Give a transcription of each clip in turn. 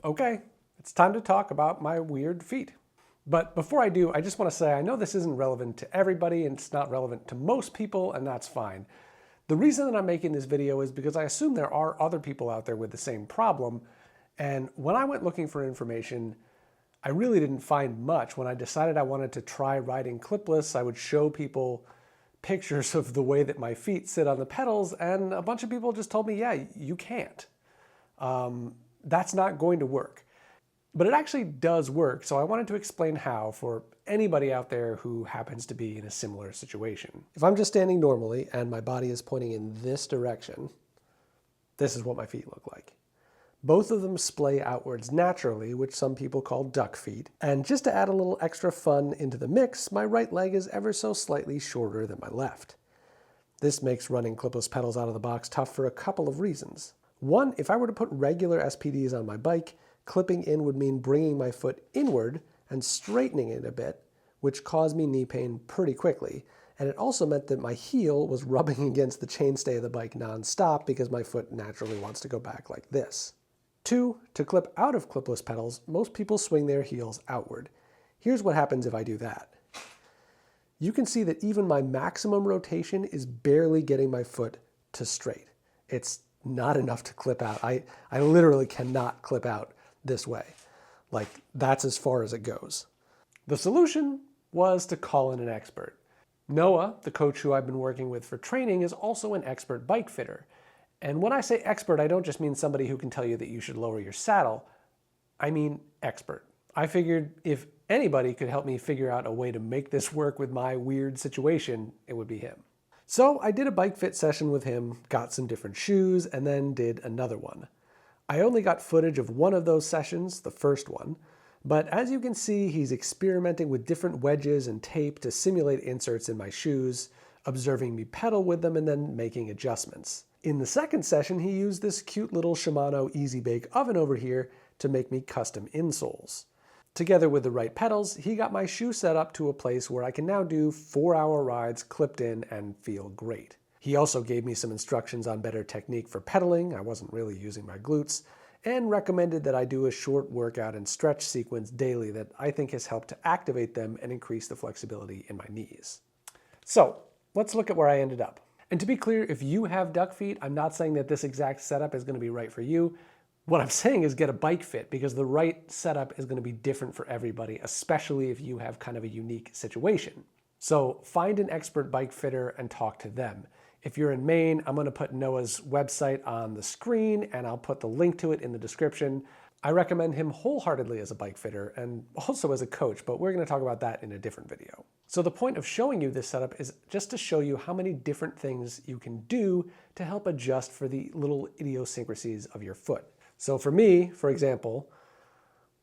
Okay, it's time to talk about my weird feet. But before I do, I just want to say I know this isn't relevant to everybody and it's not relevant to most people, and that's fine. The reason that I'm making this video is because I assume there are other people out there with the same problem, and when I went looking for information, I really didn't find much. When I decided I wanted to try riding clipless, I would show people pictures of the way that my feet sit on the pedals, and a bunch of people just told me, yeah, you can't. That's not going to work. But it actually does work, so I wanted to explain how for anybody out there who happens to be in a similar situation. If I'm just standing normally and my body is pointing in this direction, this is what my feet look like. Both of them splay outwards naturally, which some people call duck feet. And just to add a little extra fun into the mix, my right leg is ever so slightly shorter than my left. This makes running clipless pedals out of the box tough for a couple of reasons. One, if I were to put regular SPDs on my bike, clipping in would mean bringing my foot inward and straightening it a bit, which caused me knee pain pretty quickly. And it also meant that my heel was rubbing against the chainstay of the bike non-stop because my foot naturally wants to go back like this. Two, to clip out of clipless pedals, most people swing their heels outward. Here's what happens if I do that. You can see that even my maximum rotation is barely getting my foot to straight. It's not enough to clip out. I literally cannot clip out this way. Like, that's as far as it goes. The solution was to call in an expert. Noah, the coach who I've been working with for training, is also an expert bike fitter. And when I say expert, I don't just mean somebody who can tell you that you should lower your saddle. I mean expert. I figured if anybody could help me figure out a way to make this work with my weird situation, it would be him. So I did a bike fit session with him, got some different shoes, and then did another one. I only got footage of one of those sessions, the first one, but as you can see, he's experimenting with different wedges and tape to simulate inserts in my shoes, observing me pedal with them, and then making adjustments. In the second session, he used this cute little Shimano Easy Bake oven over here to make me custom insoles. Together with the right pedals, he got my shoe set up to a place where I can now do 4-hour rides clipped in and feel great. He also gave me some instructions on better technique for pedaling, I wasn't really using my glutes, and recommended that I do a short workout and stretch sequence daily that I think has helped to activate them and increase the flexibility in my knees. So, let's look at where I ended up. And to be clear, if you have duck feet, I'm not saying that this exact setup is going to be right for you. What I'm saying is get a bike fit, because the right setup is going to be different for everybody, especially if you have kind of a unique situation. So find an expert bike fitter and talk to them. If you're in Maine, I'm going to put Noah's website on the screen and I'll put the link to it in the description. I recommend him wholeheartedly as a bike fitter and also as a coach, but we're going to talk about that in a different video. So the point of showing you this setup is just to show you how many different things you can do to help adjust for the little idiosyncrasies of your foot. So for me, for example,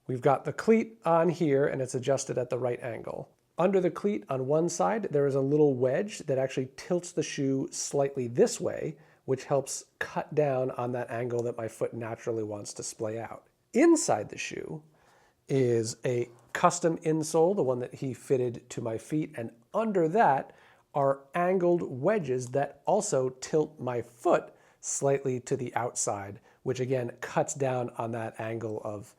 we've got the cleat on here and it's adjusted at the right angle. Under the cleat on one side, there is a little wedge that actually tilts the shoe slightly this way, which helps cut down on that angle that my foot naturally wants to splay out. Inside the shoe is a custom insole, the one that he fitted to my feet, and under that are angled wedges that also tilt my foot slightly to the outside, which again cuts down on that angle of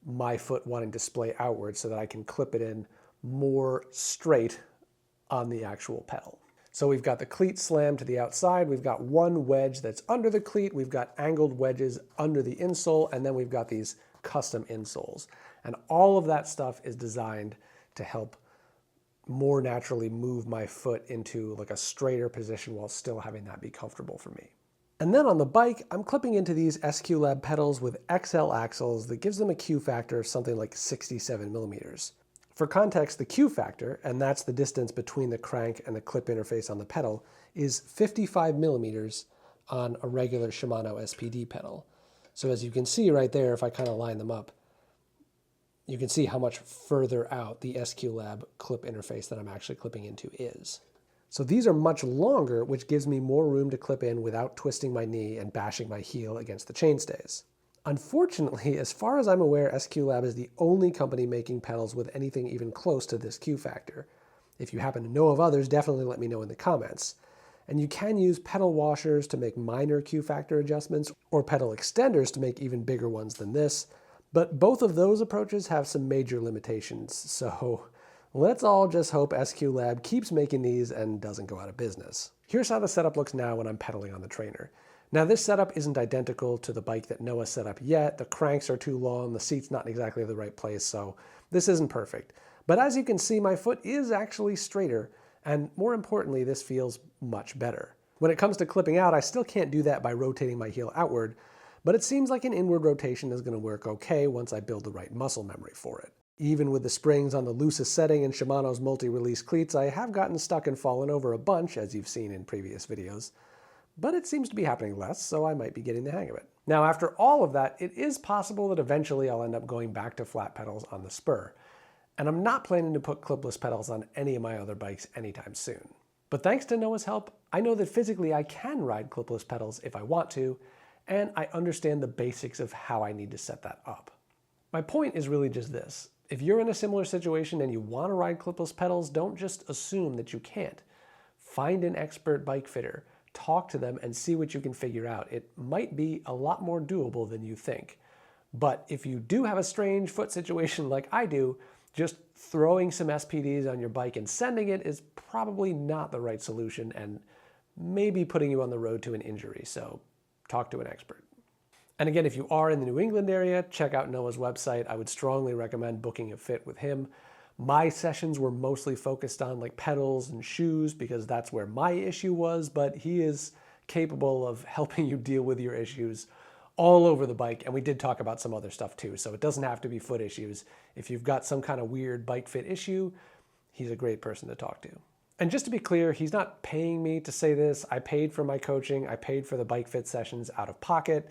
my foot wanting to splay outward so that I can clip it in more straight on the actual pedal. So we've got the cleat slammed to the outside, we've got one wedge that's under the cleat, we've got angled wedges under the insole, and then we've got these custom insoles. And all of that stuff is designed to help more naturally move my foot into like a straighter position while still having that be comfortable for me. And then on the bike, I'm clipping into these SQ Lab pedals with XL axles that gives them a Q factor of something like 67 millimeters. For context, the Q factor, and that's the distance between the crank and the clip interface on the pedal, is 55 millimeters on a regular Shimano SPD pedal. So as you can see right there, if I kind of line them up, you can see how much further out the SQ Lab clip interface that I'm actually clipping into is. So these are much longer, which gives me more room to clip in without twisting my knee and bashing my heel against the chainstays. Unfortunately, as far as I'm aware, SQ Lab is the only company making pedals with anything even close to this Q factor. If you happen to know of others, definitely let me know in the comments. And you can use pedal washers to make minor Q factor adjustments, or pedal extenders to make even bigger ones than this, But both of those approaches have some major limitations, so let's all just hope SQ Lab keeps making these and doesn't go out of business. Here's how the setup looks now when I'm pedaling on the trainer. Now this setup isn't identical to the bike that Noah set up yet. The cranks are too long, the seat's not exactly the right place, so this isn't perfect. But as you can see, my foot is actually straighter, and more importantly, this feels much better. When it comes to clipping out, I still can't do that by rotating my heel outward, but it seems like an inward rotation is going to work okay once I build the right muscle memory for it. Even with the springs on the loosest setting and Shimano's multi-release cleats, I have gotten stuck and fallen over a bunch, as you've seen in previous videos. But it seems to be happening less, so I might be getting the hang of it. Now, after all of that, it is possible that eventually I'll end up going back to flat pedals on the spur. And I'm not planning to put clipless pedals on any of my other bikes anytime soon. But thanks to Noah's help, I know that physically I can ride clipless pedals if I want to, and I understand the basics of how I need to set that up. My point is really just this. If you're in a similar situation and you want to ride clipless pedals, don't just assume that you can't. Find an expert bike fitter. Talk to them and see what you can figure out. It might be a lot more doable than you think. But if you do have a strange foot situation like I do, just throwing some SPDs on your bike and sending it is probably not the right solution and maybe putting you on the road to an injury, so talk to an expert. And again, if you are in the New England area, check out Noah's website. I would strongly recommend booking a fit with him. My sessions were mostly focused on like pedals and shoes because that's where my issue was, but he is capable of helping you deal with your issues all over the bike. And we did talk about some other stuff too, so it doesn't have to be foot issues. If you've got some kind of weird bike fit issue, he's a great person to talk to. And just to be clear, he's not paying me to say this. I paid for my coaching. I paid for the bike fit sessions out of pocket.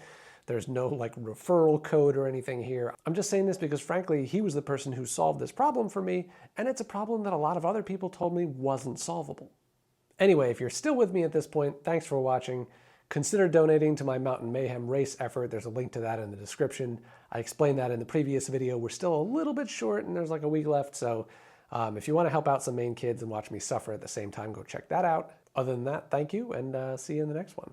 There's no like referral code or anything here. I'm just saying this because frankly, he was the person who solved this problem for me, and it's a problem that a lot of other people told me wasn't solvable. Anyway, if you're still with me at this point, thanks for watching. Consider donating to my Mountain Mayhem race effort. There's a link to that in the description. I explained that in the previous video. We're still a little bit short and there's like a week left, so if you want to help out some Maine kids and watch me suffer at the same time, go check that out. Other than that, thank you, and see you in the next one.